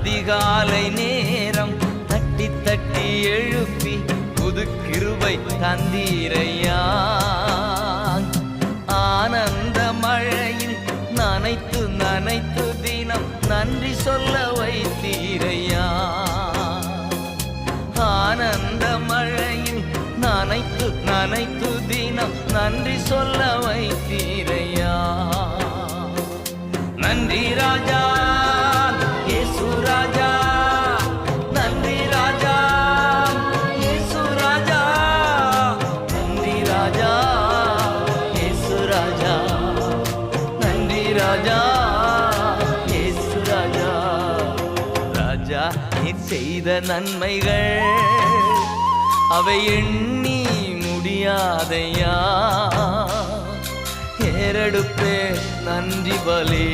அதிகாலை நேரம் தட்டி தட்டி எழுப்பி புது கிருபை தந்தீரையா. ஆனந்த மழையில் நனைத்து நனைத்து தினம் நன்றி சொல்ல வைத்தீரையா. ஆனந்த மழையில் நனைத்து நனைத்து தினம் நன்றி சொல்ல வைத்தீரையா. நன்றி ராஜா இயேசு ராஜா, நன்றி ராஜா இயேசு ராஜா, நன்றி ராஜா இயேசு ராஜா, நன்றி ராஜா இயேசு ராஜா. ராஜா நீர் செய்த நன்மைகள் அவை எண்ணி முடியாதையா. ஏறெடுப்பே நன்றி பலே.